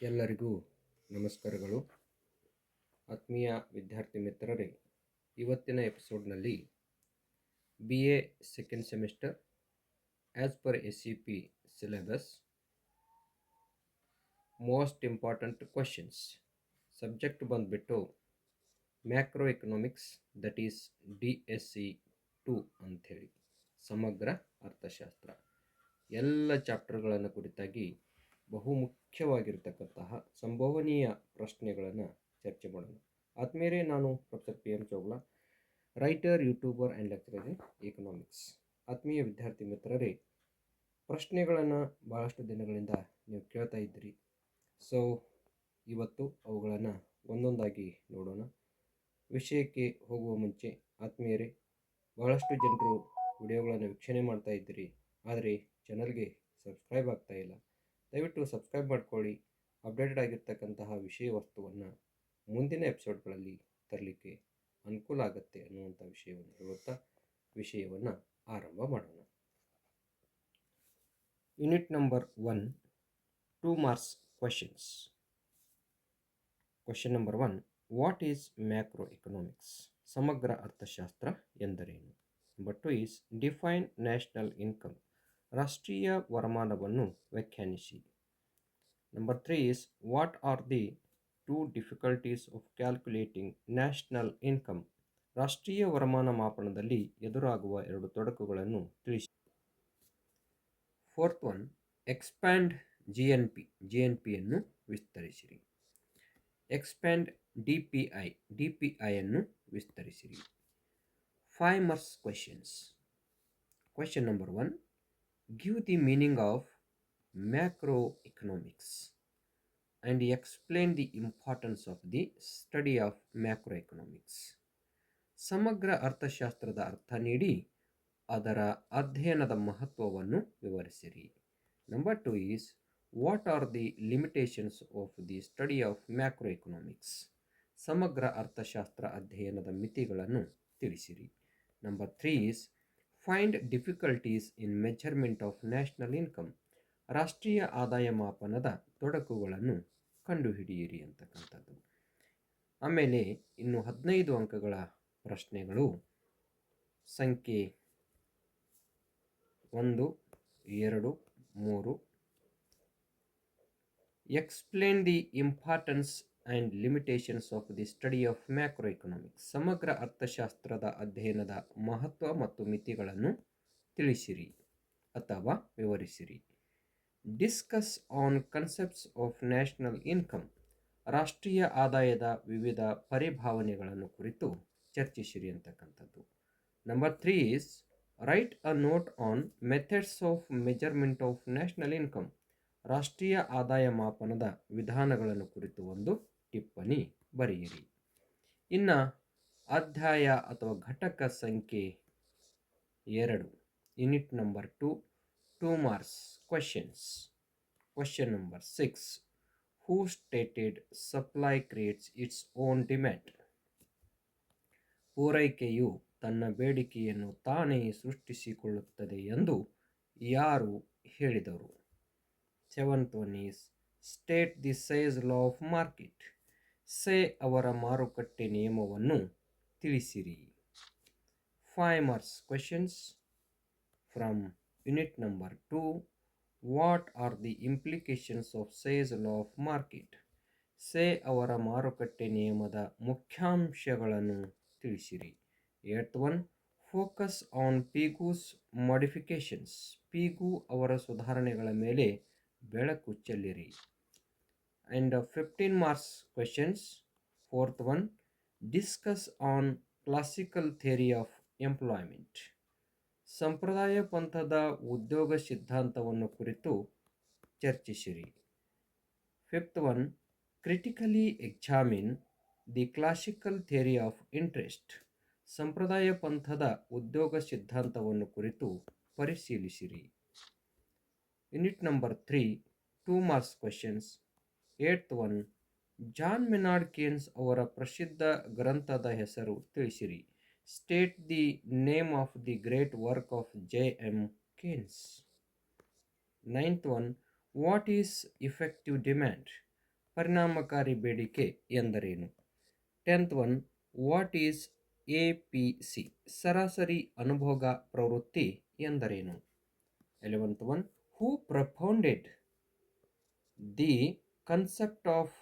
ಎಲ್ಲರಿಗೂ ನಮಸ್ಕಾರಗಳು. ಆತ್ಮೀಯ ವಿದ್ಯಾರ್ಥಿ ಮಿತ್ರರೇ, ಇವತ್ತಿನ ಎಪಿಸೋಡ್ನಲ್ಲಿ B A second semester as per SCP syllabus most important questions subject ಬಂದುಬಿಟ್ಟು macro economics, that is DSE2 ಅಂಥೇಳಿ, ಸಮಗ್ರ ಅರ್ಥಶಾಸ್ತ್ರ. ಎಲ್ಲ ಚಾಪ್ಟರ್ಗಳನ್ನು ಕುರಿತಾಗಿ ಬಹುಮುಖ್ಯವಾಗಿರ್ತಕ್ಕಂತಹ ಸಂಭವನೀಯ ಪ್ರಶ್ನೆಗಳನ್ನು ಚರ್ಚೆ ಮಾಡೋಣ. ಆದ್ಮೇಲೆ ನಾನು professor PM Chogla, writer, YouTuber and lecturer in economics. ಆತ್ಮೀಯ ವಿದ್ಯಾರ್ಥಿ ಮಿತ್ರರೇ, ಪ್ರಶ್ನೆಗಳನ್ನು ಭಾಳಷ್ಟು ದಿನಗಳಿಂದ ನೀವು ಕೇಳ್ತಾ ಇದ್ದೀರಿ. ಸೊ ಇವತ್ತು ಅವುಗಳನ್ನು ಒಂದೊಂದಾಗಿ ನೋಡೋಣ. ವಿಷಯಕ್ಕೆ ಹೋಗುವ ಮುಂಚೆ ಆತ್ಮೀಯರೇ, ಬಹಳಷ್ಟು ಜನರು ವಿಡಿಯೋಗಳನ್ನು ವೀಕ್ಷಣೆ ಮಾಡ್ತಾ ಇದ್ದೀರಿ, ಆದರೆ ಚಾನಲ್ಗೆ ಸಬ್ಸ್ಕ್ರೈಬ್ ಆಗ್ತಾ ಇಲ್ಲ. ದಯವಿಟ್ಟು ಸಬ್ಸ್ಕ್ರೈಬ್ ಮಾಡ್ಕೊಳ್ಳಿ. ಅಪ್ಡೇಟೆಡ್ ಆಗಿರ್ತಕ್ಕಂತಹ ವಿಷಯ ವಸ್ತುವನ್ನು ಮುಂದಿನ ಎಪಿಸೋಡ್ಗಳಲ್ಲಿ ತರಲಿಕ್ಕೆ ಅನುಕೂಲ ಆಗುತ್ತೆ ಅನ್ನುವಂಥ ವಿಷಯವನ್ನು ಹೇಳುತ್ತಾ ವಿಷಯವನ್ನು ಆರಂಭ ಮಾಡೋಣ. Unit number 1, 2 marks questions. Question number 1, what is macro economics? ಸಮಗ್ರ ಅರ್ಥಶಾಸ್ತ್ರ ಎಂದರೇನು? Number 2 is define national income. ರಾಷ್ಟ್ರೀಯ ವರಮಾನವನ್ನು ವ್ಯಾಖ್ಯಾನಿಸಿ. Number 3 is what are the 2 difficulties of calculating national income. ರಾಷ್ಟ್ರೀಯ ವರಮಾನ ಮಾಪನದಲ್ಲಿ ಎದುರಾಗುವ 2 ತೊಡಕುಗಳನ್ನು ತಿಳಿಸಿ. ಫೋರ್ತ್ ಒನ್, ಎಕ್ಸ್ಪ್ಯಾಂಡ್ GNP ಯನ್ನು ವಿಸ್ತರಿಸಿರಿ. ಎಕ್ಸ್ಪ್ಯಾಂಡ್ DPI ಅನ್ನು ವಿಸ್ತರಿಸಿರಿ. 5 marks questions. Question number 1, give the meaning of macroeconomics and explain the importance of the study of macroeconomics. ಸಮಗ್ರ ಅರ್ಥಶಾಸ್ತ್ರದ ಅರ್ಥ ನೀಡಿ ಅದರ ಅಧ್ಯಯನದ ಮಹತ್ವವನ್ನು ವಿವರಿಸಿರಿ. Number 2 is what are the limitations of the study of macroeconomics. ಸಮಗ್ರ ಅರ್ಥಶಾಸ್ತ್ರ ಅಧ್ಯಯನದ ಮಿತಿಗಳನ್ನು ತಿಳಿಸಿರಿ. Number 3 is find difficulties in measurement of national income. ರಾಷ್ಟ್ರೀಯ ಆದಾಯ ಮಾಪನದ ತೊಡಕುಗಳನ್ನು ಕಂಡುಹಿಡಿಯಿರಿ ಅಂತಕ್ಕಂಥದ್ದು. ಆಮೇಲೆ ಇನ್ನು 15 ಅಂಕಗಳ ಪ್ರಶ್ನೆಗಳು. ಸಂಖ್ಯೆ 1, 2, 3. Explain the importance and limitations of the study of macro economics. ಸಮಗ್ರ ಅರ್ಥಶಾಸ್ತ್ರದ ಅಧ್ಯಯನದ ಮಹತ್ವ ಮತ್ತು ಮಿತಿಗಳನ್ನು ತಿಳಿಸಿರಿ ಅಥವಾ ವಿವರಿಸಿರಿ. Discuss on concepts of national income. ರಾಷ್ಟ್ರೀಯ ಆದಾಯದ ವಿವಿಧ ಪರಿಭಾವನೆಗಳನ್ನು ಕುರಿತು ಚರ್ಚಿಸಿರಿ ಅಂತಕ್ಕಂಥದ್ದು. Number 3 is write a note on methods of measurement of national income. ರಾಷ್ಟ್ರೀಯ ಆದಾಯ ಮಾಪನದ ವಿಧಾನಗಳನ್ನು ಕುರಿತು ಒಂದು ಟಿಪ್ಪಣಿ ಬರೆಯಿರಿ. ಇನ್ನು ಅಧ್ಯಾಯ ಅಥವಾ ಘಟಕ ಸಂಖ್ಯೆ 2, unit number 2, 2 marks questions. Question number 6, who stated supply creates its own demand. ಪೂರೈಕೆಯು ತನ್ನ ಬೇಡಿಕೆಯನ್ನು ತಾನೇ ಸೃಷ್ಟಿಸಿಕೊಳ್ಳುತ್ತದೆ ಎಂದು ಯಾರು ಹೇಳಿದರು? 7th one is state the Say's law of market. Say ಅವರ ಮಾರುಕಟ್ಟೆ ನಿಯಮವನ್ನು ತಿಳಿಸಿರಿ. 5 marks questions from unit number 2, what are the implications of Say's law of market. Say ಅವರ ಮಾರುಕಟ್ಟೆ ನಿಯಮದ ಮುಖ್ಯಾಂಶಗಳನ್ನು ತಿಳಿಸಿರಿ. 8th one, focus on Pigou's modifications. ಪಿಗು ಅವರ ಸುಧಾರಣೆಗಳ ಮೇಲೆ ಬೆಳಕು ಚೆಲ್ಲಿರಿ. And 15 marks questions. 4th one, discuss on classical theory of employment. ಸಂಪ್ರದಾಯ ಪಂಥದ ಉದ್ಯೋಗ ಸಿದ್ಧಾಂತವನ್ನು ಕುರಿತು ಚರ್ಚಿಸಿರಿ. 5th one, critically examine the classical theory of interest. ಸಂಪ್ರದಾಯ ಪಂಥದ ಉದ್ಯೋಗ ಸಿದ್ಧಾಂತವನ್ನು ಕುರಿತು ಪರಿಶೀಲಿಸಿರಿ. Unit number 3, 2 marks questions. 8th one, John Maynard Keynes ಅವರ ಪ್ರಸಿದ್ಧ ಗ್ರಂಥದ ಹೆಸರು ತಿಳಿಸಿರಿ. State the name of the great work of J.M. Keynes. 9th one, what is effective demand. ಪರಿಣಾಮಕಾರಿ ಬೇಡಿಕೆ ಎಂದರೇನು? 10th one, what is APC? ಸರಾಸರಿ ಅನುಭೋಗ ಪ್ರವೃತ್ತಿ ಎಂದರೇನು? 11th one, who propounded the concept of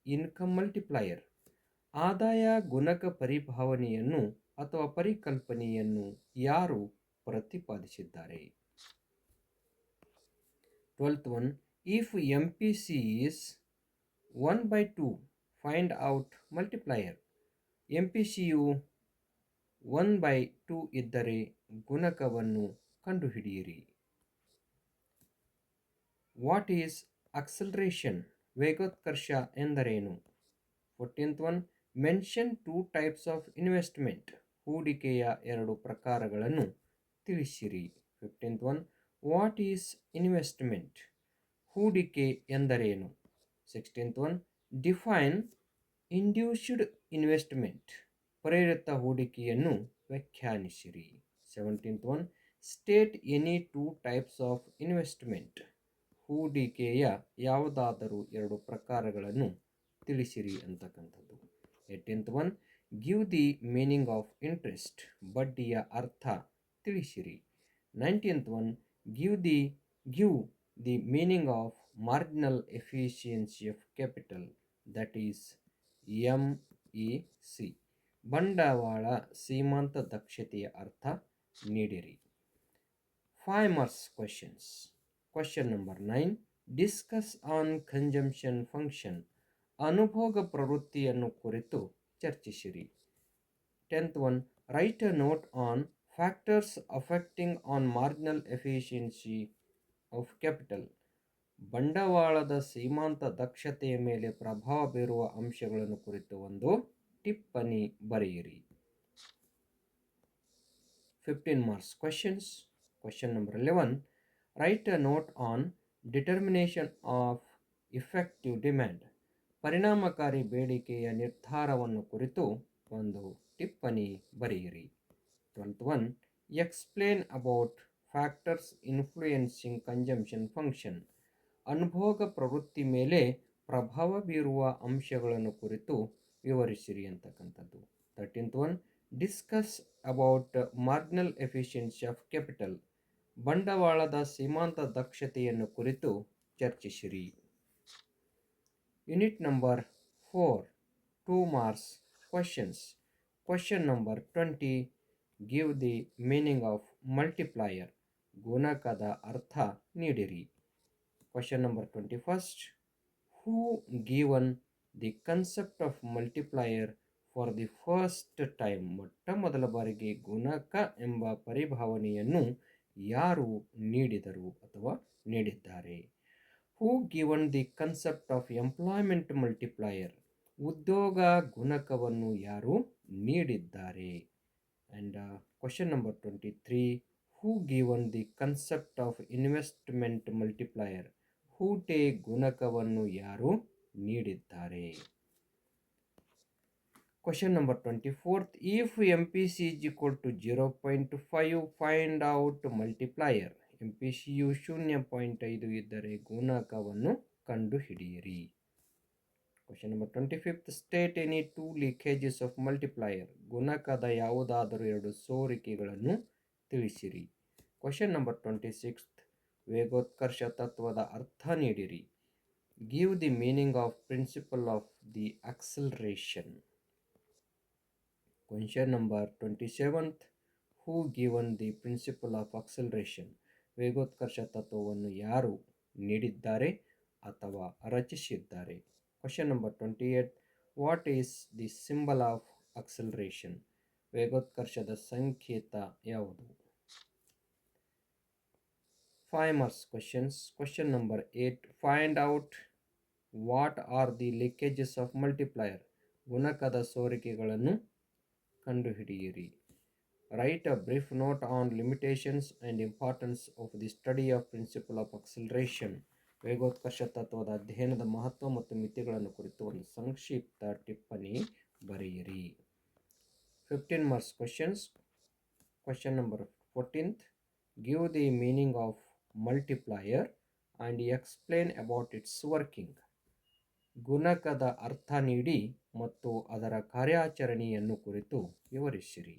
income multiplier? ಆದಾಯ ಗುಣಕ ಪರಿಭಾವನೆಯನ್ನು ಅಥವಾ ಪರಿಕಲ್ಪನೆಯನ್ನು ಯಾರು ಪ್ರತಿಪಾದಿಸಿದ್ದಾರೆ? 12th one, if MPC is 1/2 find out multiplier? MPCಯು 1/2 ಇದ್ದರೆ ಗುಣಕವನ್ನು ಕಂಡುಹಿಡಿಯಿರಿ. What is acceleration? ವೇಗೋತ್ಕರ್ಷ ಎಂದರೇನು? 14th one, mention 2 types of investment? ಹೂಡಿಕೆಯ 2 ಪ್ರಕಾರಗಳನ್ನು ತಿಳಿಸಿರಿ. 15th one, what is investment? ಹೂಡಿಕೆ ಎಂದರೇನು? 16th one, define induced investment? ಪ್ರೇರಿತ ಹೂಡಿಕೆಯನ್ನು ವ್ಯಾಖ್ಯಾನಿಸಿರಿ. 17th one, state any 2 types of investment? ಹೂಡಿಕೆಯ ಯಾವುದಾದರೂ 2 ಪ್ರಕಾರಗಳನ್ನು ತಿಳಿಸಿರಿ ಅಂತಕ್ಕಂಥದ್ದು. 18th one, give the meaning of interest? ಬಡ್ಡಿಯ ಅರ್ಥ ತಿಳಿಸಿರಿ. 19th one, give the meaning of marginal efficiency of capital, that is MEC? ಬಂಡವಾಳ ಸೀಮಾಂತ ದಕ್ಷತೆಯ ಅರ್ಥ ನೀಡಿರಿ. 5 marks questions. Question number 9, discuss on consumption function? ಅನುಭೋಗ ಪ್ರವೃತ್ತಿಯನ್ನು ಕುರಿತು ಚರ್ಚಿಸಿರಿ. 10th one, write a note on factors affecting on marginal efficiency of capital? ಬಂಡವಾಳದ ಸೀಮಾಂತ ದಕ್ಷತೆಯ ಮೇಲೆ ಪ್ರಭಾವ ಬೀರುವ ಅಂಶಗಳನ್ನು ಕುರಿತು ಒಂದು ಟಿಪ್ಪಣಿ ಬರೆಯಿರಿ. 15 marks questions. Question number 11, write a note on determination of effective demand? ಪರಿಣಾಮಕಾರಿ ಬೇಡಿಕೆಯ ನಿರ್ಧಾರವನ್ನು ಕುರಿತು ಒಂದು ಟಿಪ್ಪಣಿ ಬರೆಯಿರಿ. 12th one, explain about factors influencing consumption function? ಅನುಭೋಗ ಪ್ರವೃತ್ತಿ ಮೇಲೆ ಪ್ರಭಾವ ಬೀರುವ ಅಂಶಗಳನ್ನು ಕುರಿತು ವಿವರಿಸಿರಿ ಅಂತಕ್ಕಂಥದ್ದು. 13th one, discuss about marginal efficiency of capital? ಬಂಡವಾಳದ ಸೀಮಾಂತ ದಕ್ಷತೆಯನ್ನು ಕುರಿತು ಚರ್ಚಿಸಿರಿ. Unit number 4, 2 marks questions. Question number 20, give the meaning of multiplier? ಗುಣಕದ ಅರ್ಥ ನೀಡಿರಿ. Question number 21st, who given the concept of multiplier for the first time? ಮೊಟ್ಟ ಮೊದಲ ಬಾರಿಗೆ ಗುಣಕ ಎಂಬ ಪರಿಭಾವನೆಯನ್ನು ಯಾರು ನೀಡಿದರು ಅಥವಾ ನೀಡಿದ್ದಾರೆ? Who given the concept of employment multiplier? ಉದ್ಯೋಗ ಗುಣಕವನ್ನು ಯಾರು ನೀಡಿದ್ದಾರೆ? And question number 23, who given the concept of investment multiplier? ಹೂಟೆ ಗುಣಕವನ್ನು ಯಾರು ನೀಡಿದ್ದಾರೆ? Question number 24th, if MPC is equal to 0.5 find out multiplier? MPCಯು 0.5 ಇದ್ದರೆ ಗುಣಕವನ್ನು ಕಂಡುಹಿಡಿಯಿರಿ. Question number 25th, state any 2 leakages of multiplier? ಗುಣಕದ ಯಾವುದಾದರೂ 2 ಸೋರಿಕೆಗಳನ್ನು ತಿಳಿಸಿರಿ. Question number 26th, ವೇಗೋತ್ಕರ್ಷ ತತ್ವದ ಅರ್ಥ ನೀಡಿರಿ. Give the meaning of principle of the acceleration? Question number 27th, who given the principle of acceleration? ವೇಗೋತ್ಕರ್ಷ ತತ್ವವನ್ನು ಯಾರು ನೀಡಿದ್ದಾರೆ ಅಥವಾ ರಚಿಸಿದ್ದಾರೆ? Question number 28, what is the symbol of acceleration? ವೇಗೋತ್ಕರ್ಷದ ಸಂಕೇತ ಯಾವುದು? 5 marks questions. Question number 8, find out what are the leakages of multiplier? ಗುಣಕದ ಸೋರಿಕೆಗಳನ್ನು ಕಂಡುಹಿಡಿಯಿರಿ. Write a brief note on limitations and importance of the study of principle of acceleration? ವೇಗೋತ್ಕರ್ಷ ತತ್ವದ ಅಧ್ಯಯನದ ಮಹತ್ವ ಮತ್ತು ಮಿತಿಗಳನ್ನು ಕುರಿತು ಒಂದು ಸಂಕ್ಷಿಪ್ತ ಟಿಪ್ಪಣಿ ಬರೆಯಿರಿ. 15 marks questions. Question number 14th, give the meaning of multiplier and explain about its working? ಗುಣಕದ ಅರ್ಥ ನೀಡಿ ಮತ್ತು ಅದರ ಕಾರ್ಯಾಚರಣೆಯನ್ನು ಕುರಿತು ವಿವರಿಸಿರಿ.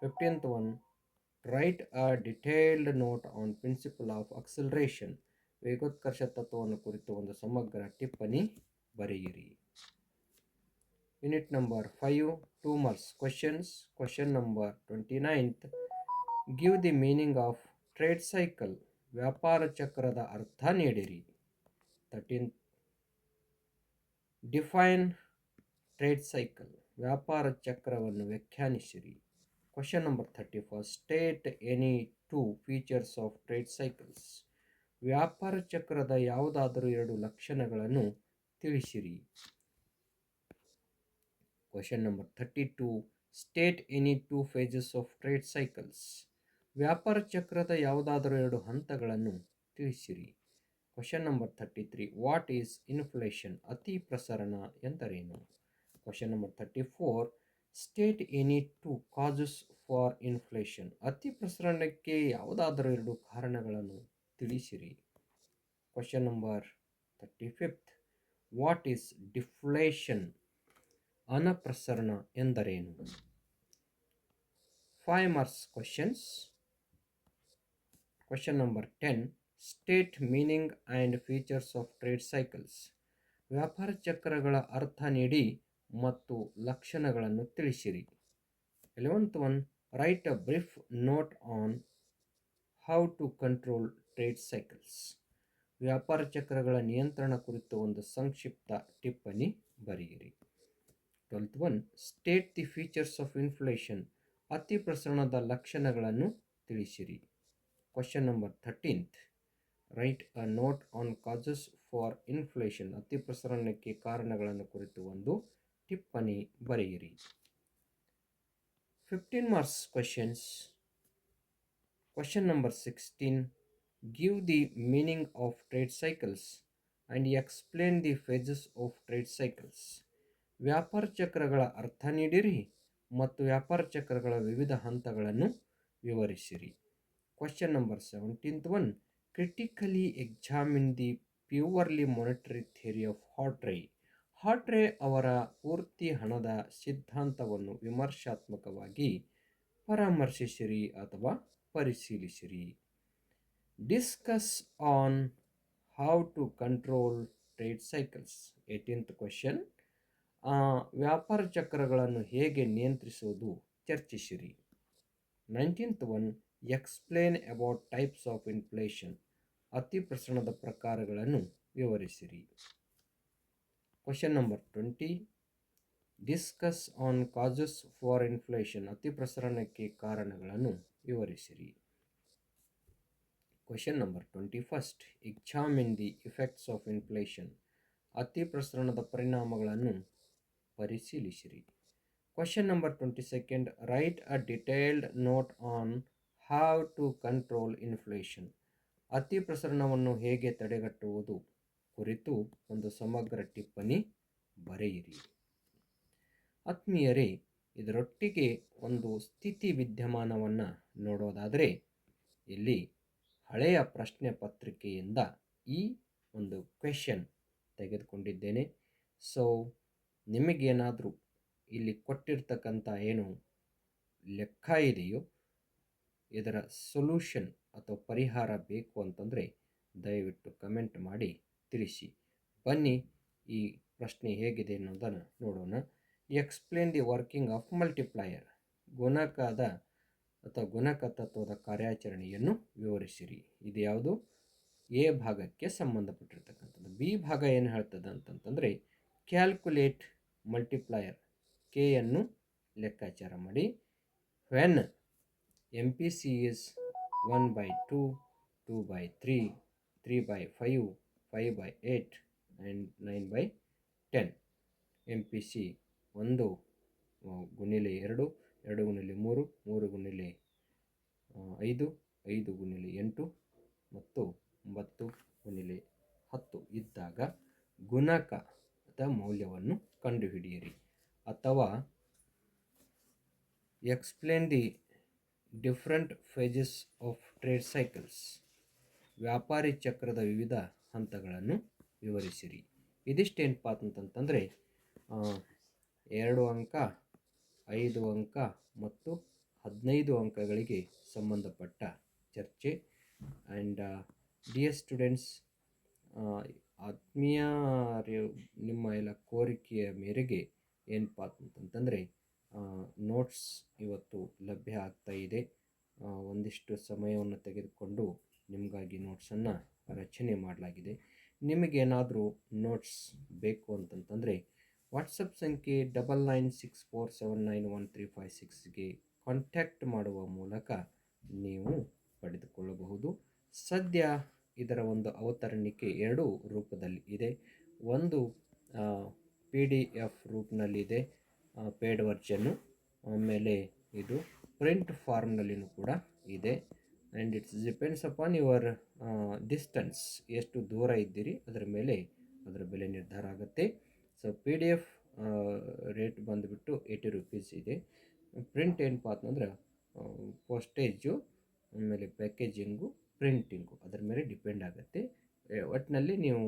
15th one, write a detailed note on principle of acceleration. ವೇಗೋತ್ಕರ್ಷ ತತ್ವವನ್ನು ಕುರಿತು ಒಂದು ಸಮಗ್ರ ಟಿಪ್ಪಣಿ ಬರೆಯಿರಿ. Unit number 5, 2 marks questions. Question number 29th, give the meaning of trade cycle. ವ್ಯಾಪಾರ ಚಕ್ರದ ಅರ್ಥ ನೀಡಿರಿ. 13th, define trade cycle. ವ್ಯಾಪಾರ ಚಕ್ರವನ್ನು ವ್ಯಾಖ್ಯಾನಿಸಿರಿ. Question number 31, state any 2 features of trade cycles. ವ್ಯಾಪಾರ ಚಕ್ರದ ಯಾವುದಾದರೂ 2 ಲಕ್ಷಣಗಳನ್ನು ತಿಳಿಸಿರಿ. Question number 32, state any 2 phases of trade cycles. ವ್ಯಾಪಾರ ಚಕ್ರದ ಯಾವುದಾದರೂ 2 ಹಂತಗಳನ್ನು ತಿಳಿಸಿರಿ. Question number 33, what is inflation? ಅತಿ ಪ್ರಸರಣ ಎಂದರೇನು? Question number 34, state any 2 causes for inflation. ಅತಿ ಪ್ರಸರಣಕ್ಕೆ ಯಾವುದಾದರೂ 2 ಕಾರಣಗಳನ್ನು ತಿಳಿಸಿರಿ. Question number 35th, what is deflation? ಅನಪ್ರಸರಣ ಎಂದರೇನು? 5 marks questions. Question number 10, state meaning and features of trade cycles. ವ್ಯಾಪಾರ ಚಕ್ರಗಳ ಅರ್ಥ ನೀಡಿ ಮತ್ತು ಲಕ್ಷಣಗಳನ್ನು ತಿಳಿಸಿರಿ. 11th one, write a brief note on how to control trade cycles. ವ್ಯಾಪಾರ ಚಕ್ರಗಳ ನಿಯಂತ್ರಣ ಕುರಿತು ಒಂದು ಸಂಕ್ಷಿಪ್ತ ಟಿಪ್ಪಣಿ ಬರೆಯಿರಿ. 12th one, state the features of inflation. ಅತಿ ಪ್ರಸರಣದ ಲಕ್ಷಣಗಳನ್ನು ತಿಳಿಸಿರಿ. Question number 13th, write a note on causes for inflation. ಅತಿ ಪ್ರಸರಣಕ್ಕೆ ಕಾರಣಗಳನ್ನು ಕುರಿತು ಒಂದು ಟಿಪ್ಪಣಿ ಬರೆಯಿರಿ. 15 marks questions. Question number 16, give the meaning of trade cycles and explain the phases of trade cycles. ವ್ಯಾಪಾರ ಚಕ್ರಗಳ ಅರ್ಥ ನೀಡಿರಿ ಮತ್ತು ವ್ಯಾಪಾರ ಚಕ್ರಗಳ ವಿವಿಧ ಹಂತಗಳನ್ನು ವಿವರಿಸಿರಿ. Question number 17th one, critically examine the purely monetary theory of Hartree. ಹಾರ್ಟ್ರೆ ಅವರ ಪೂರ್ತಿ ಹಣದ ಸಿದ್ಧಾಂತವನ್ನು ವಿಮರ್ಶಾತ್ಮಕವಾಗಿ ಪರಾಮರ್ಶಿಸಿರಿ ಅಥವಾ ಪರಿಶೀಲಿಸಿರಿ. Discuss on how to control trade cycles. 18th question, ವ್ಯಾಪಾರ ಚಕ್ರಗಳನ್ನು ಹೇಗೆ ನಿಯಂತ್ರಿಸುವುದು ಚರ್ಚಿಸಿರಿ. 19th one, explain about types of inflation. ಅತಿ ಪ್ರಸರಣದ ಪ್ರಕಾರಗಳನ್ನು ವಿವರಿಸಿರಿ. Question number 20, discuss on causes for inflation. ಅತಿ ಪ್ರಸರಣಕ್ಕೆ ಕಾರಣಗಳನ್ನು ವಿವರಿಸಿರಿ. Question number 21, examine the effects of inflation. ಅತಿ ಪ್ರಸರಣದ ಪರಿಣಾಮಗಳನ್ನು ಪರಿಶೀಲಿಸಿರಿ. Question number 22, write a detailed note on how to control inflation. ಅತಿ ಪ್ರಸರಣವನ್ನು ಹೇಗೆ ತಡೆಗಟ್ಟುವುದು ಕುರಿತು ಒಂದು ಸಮಗ್ರ ಟಿಪ್ಪಣಿ ಬರೆಯಿರಿ. ಆತ್ಮೀಯರೇ, ಇದರೊಟ್ಟಿಗೆ ಒಂದು ಸ್ಥಿತಿ ವಿದ್ಯಮಾನವನ್ನು ನೋಡೋದಾದರೆ ಇಲ್ಲಿ ಹಳೆಯ ಪ್ರಶ್ನೆ ಪತ್ರಿಕೆಯಿಂದ ಈ ಒಂದು ಕ್ವೆಶನ್ ತೆಗೆದುಕೊಂಡಿದ್ದೇನೆ. ಸೊ ನಿಮಗೇನಾದರೂ ಇಲ್ಲಿ ಕೊಟ್ಟಿರ್ತಕ್ಕಂಥ ಏನು ಲೆಕ್ಕ ಇದೆಯೋ ಇದರ ಸೊಲ್ಯೂಷನ್ ಅಥವಾ ಪರಿಹಾರ ಬೇಕು ಅಂತಂದರೆ ದಯವಿಟ್ಟು ಕಮೆಂಟ್ ಮಾಡಿ ತಿಳಿಸಿ. ಬನ್ನಿ ಈ ಪ್ರಶ್ನೆ ಹೇಗಿದೆ ಅನ್ನೋದನ್ನು ನೋಡೋಣ. Explain the working of multiplier. ಗುಣಕದ ಅಥವಾ ಗುಣಕ ತತ್ವದ ಕಾರ್ಯಾಚರಣೆಯನ್ನು ವಿವರಿಸಿರಿ. ಇದು ಯಾವುದು? ಎ ಭಾಗಕ್ಕೆ ಸಂಬಂಧಪಟ್ಟಿರ್ತಕ್ಕಂಥದ್ದು. ಬಿ ಭಾಗ ಏನು ಹೇಳ್ತದೆ ಅಂತಂತಂದರೆ ಕ್ಯಾಲ್ಕುಲೇಟ್ ಮಲ್ಟಿಪ್ಲೈಯರ್. ಕೆಯನ್ನು ಲೆಕ್ಕಾಚಾರ ಮಾಡಿ. When MPC is 1/2, 2/3, 3/5, 5/8 and 9/10. MPC 1 ಗುಣಿಲೆ 2, 2 ಗುಣಿಲೆ 3, 3 ಗುಣಿಲೆ 5, 5 ಗುಣಿಲೆ 8 ಮತ್ತು 9 ಗುಣಿಲೆ 10 ಇದ್ದಾಗ ಗುಣಕದ ಮೌಲ್ಯವನ್ನು ಕಂಡುಹಿಡಿಯಿರಿ. ಅಥವಾ explain the different phases of trade cycles. ವ್ಯಾಪಾರಿ ಚಕ್ರದ ವಿವಿಧ ಹಂತಗಳನ್ನು ವಿವರಿಸಿರಿ. ಇದಿಷ್ಟೇನಪ್ಪ ಅಂತಂತಂದರೆ 2 ಅಂಕ, 5 ಅಂಕ ಮತ್ತು 15 ಅಂಕಗಳಿಗೆ ಸಂಬಂಧಪಟ್ಟ ಚರ್ಚೆ. ಆ್ಯಂಡ್ ಡಿಯರ್ ಸ್ಟೂಡೆಂಟ್ಸ್, ಆತ್ಮೀಯ ನಿಮ್ಮ ಎಲ್ಲ ಕೋರಿಕೆಯ ಮೇರೆಗೆ ಏನಪ್ಪ ಅಂತಂತಂದರೆ ನೋಟ್ಸ್ ಇವತ್ತು ಲಭ್ಯ ಆಗ್ತಾ ಇದೆ. ಒಂದಿಷ್ಟು ಸಮಯವನ್ನು ತೆಗೆದುಕೊಂಡು ನಿಮಗಾಗಿ ನೋಟ್ಸನ್ನು ರಚನೆ ಮಾಡಲಾಗಿದೆ. ನಿಮಗೇನಾದರೂ ನೋಟ್ಸ್ ಬೇಕು ಅಂತಂತಂದರೆ ವಾಟ್ಸಪ್ ಸಂಖ್ಯೆ 9964791356ಗೆ ಕಾಂಟ್ಯಾಕ್ಟ್ ಮಾಡುವ ಮೂಲಕ ನೀವು ಪಡೆದುಕೊಳ್ಳಬಹುದು. ಸದ್ಯ ಇದರ ಒಂದು ಅವತರಣಿಕೆ 2 ರೂಪದಲ್ಲಿ ಇದೆ. ಒಂದು PDF ರೂಪದಲ್ಲಿದೆ, ಪೇಯ್ಡ್ ವರ್ಷನ್ನು. ಆಮೇಲೆ ಇದು ಪ್ರಿಂಟ್ ಫಾರ್ಮ್ನಲ್ಲಿಯೂ ಕೂಡ ಇದೆ. And it's depends upon your distance, ಎಷ್ಟು ದೂರ ಇದ್ದೀರಿ ಅದರ ಮೇಲೆ ಅದರ ಬೆಲೆ ನಿರ್ಧಾರ ಆಗುತ್ತೆ. ಸೊ PDF ರೇಟ್ ಬಂದುಬಿಟ್ಟು 80 ರೂಪೀಸ್ ಇದೆ. ಪ್ರಿಂಟ್ ಏನಪ್ಪ ಅಂತಂದ್ರೆ ಪೋಸ್ಟೇಜು, ಆಮೇಲೆ ಪ್ಯಾಕೇಜಿಂಗು, ಪ್ರಿಂಟಿಂಗು ಅದರ ಮೇಲೆ ಡಿಪೆಂಡ್ ಆಗುತ್ತೆ. ಒಟ್ಟಿನಲ್ಲಿ ನೀವು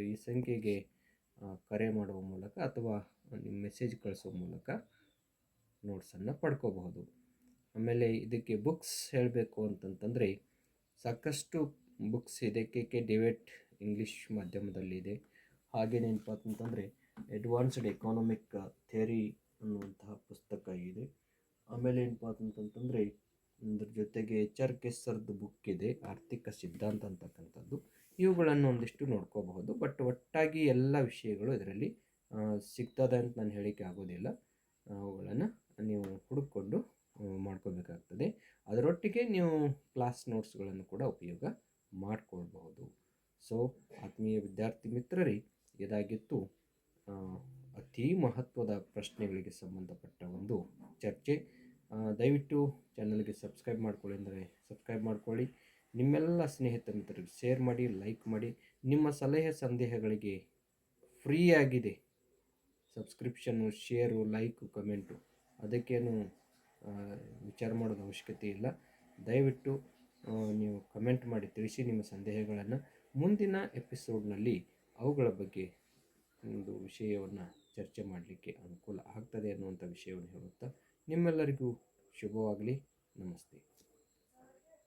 ಈ ಸಂಖ್ಯೆಗೆ ಕರೆ ಮಾಡುವ ಮೂಲಕ ಅಥವಾ ನಿಮ್ಮ ಮೆಸೇಜ್ ಕಳಿಸೋ ಮೂಲಕ ನೋಟ್ಸನ್ನು ಪಡ್ಕೋಬಹುದು. ಆಮೇಲೆ ಇದಕ್ಕೆ ಬುಕ್ಸ್ ಹೇಳಬೇಕು ಅಂತಂತಂದರೆ ಸಾಕಷ್ಟು ಬುಕ್ಸ್ ಇದೆ. KK ಡಿವೇಟ್ ಇಂಗ್ಲೀಷ್ ಮಾಧ್ಯಮದಲ್ಲಿದೆ. ಹಾಗೇನೇನಪ್ಪ ಅಂತಂತಂದರೆ ಅಡ್ವಾನ್ಸ್ಡ್ ಎಕಾನಮಿಕ್ ಥಿಯರಿ ಅನ್ನುವಂತಹ ಪುಸ್ತಕ ಇದೆ. ಆಮೇಲೆ ಏನಪ್ಪ ಅಂತಂತಂದರೆ ಅದ್ರ ಜೊತೆಗೆ HR ಕೆಸರ್ದು ಬುಕ್ ಇದೆ, ಆರ್ಥಿಕ ಸಿದ್ಧಾಂತ ಅಂತಕ್ಕಂಥದ್ದು. ಇವುಗಳನ್ನು ಒಂದಿಷ್ಟು ನೋಡ್ಕೋಬಹುದು. ಬಟ್ ಒಟ್ಟಾಗಿ ಎಲ್ಲ ವಿಷಯಗಳು ಇದರಲ್ಲಿ ಸಿಗ್ತದೆ ಅಂತ ನಾನು ಹೇಳಿಕೆ ಆಗೋದಿಲ್ಲ. ಅವುಗಳನ್ನು ನೀವು ಹುಡುಕೊಂಡು ಮಾಡ್ಕೋಬೇಕಾಗ್ತದೆ. ಅದರೊಟ್ಟಿಗೆ ನೀವು ಕ್ಲಾಸ್ ನೋಟ್ಸ್ಗಳನ್ನು ಕೂಡ ಉಪಯೋಗ ಮಾಡಿಕೊಳ್ಬಹುದು. ಸೊ ಆತ್ಮೀಯ ವಿದ್ಯಾರ್ಥಿ ಮಿತ್ರರೇ, ಇದಾಗಿತ್ತು ಅತಿ ಮಹತ್ವದ ಪ್ರಶ್ನೆಗಳಿಗೆ ಸಂಬಂಧಪಟ್ಟ ಒಂದು ಚರ್ಚೆ. ದಯವಿಟ್ಟು ಚಾನಲ್ಗೆ ಸಬ್ಸ್ಕ್ರೈಬ್ ಮಾಡ್ಕೊಳ್ಳಿ ಅಂದರೆ ಸಬ್ಸ್ಕ್ರೈಬ್ ಮಾಡ್ಕೊಳ್ಳಿ. ನಿಮ್ಮೆಲ್ಲ ಸ್ನೇಹಿತ ಮಿತ್ರರಿಗೆ ಶೇರ್ ಮಾಡಿ, ಲೈಕ್ ಮಾಡಿ. ನಿಮ್ಮ ಸಲಹೆ ಸಂದೇಹಗಳಿಗೆ ಫ್ರೀಯಾಗಿದೆ ಸಬ್ಸ್ಕ್ರಿಪ್ಷನ್ನು, ಶೇರು, ಲೈಕು, ಕಮೆಂಟು. ಅದಕ್ಕೇನು ವಿಚಾರ ಮಾಡೋದು ಅವಶ್ಯಕತೆ ಇಲ್ಲ. ದಯವಿಟ್ಟು ನೀವು ಕಮೆಂಟ್ ಮಾಡಿ ತಿಳಿಸಿ ನಿಮ್ಮ ಸಂದೇಹಗಳನ್ನು. ಮುಂದಿನ ಎಪಿಸೋಡ್ನಲ್ಲಿ ಅವುಗಳ ಬಗ್ಗೆ ಒಂದು ವಿಷಯವನ್ನು ಚರ್ಚೆ ಮಾಡಲಿಕ್ಕೆ ಅನುಕೂಲ ಆಗ್ತದೆ ಅನ್ನುವಂಥ ವಿಷಯವನ್ನು ಹೇಳುತ್ತಾ ನಿಮ್ಮೆಲ್ಲರಿಗೂ ಶುಭವಾಗಲಿ. ನಮಸ್ತೆ.